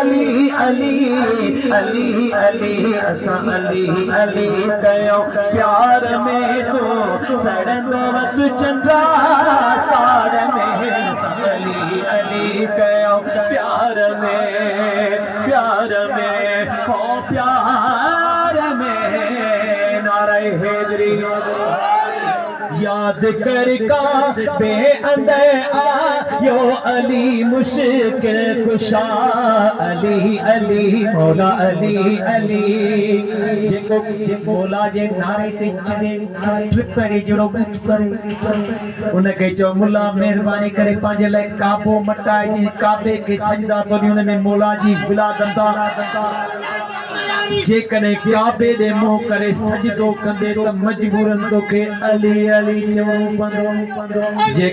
अली अली अली अली असा अली अली कयो प्यार में तो सड़ंदो वत चंद्रा साड़ में अली अली कयो प्यार में हो प्यार में नारे हैदरी याद कर का बे अंदर आ यो अली मुश्किल कुशा अली अली मौला अली अली जेको मौला जे नारे ते चढ़े ट्रिप करे जड़ो कुछ करे उनके चो मुला मेहरबानी करे पांजे लाइ काबो मटाए जे काबे के सजदा तो उन में मौला जी विलादता जे कने काबे दे मुंह करे सजदो कंदे त मजबूरन तो के अली अली चवणो पवंदो जे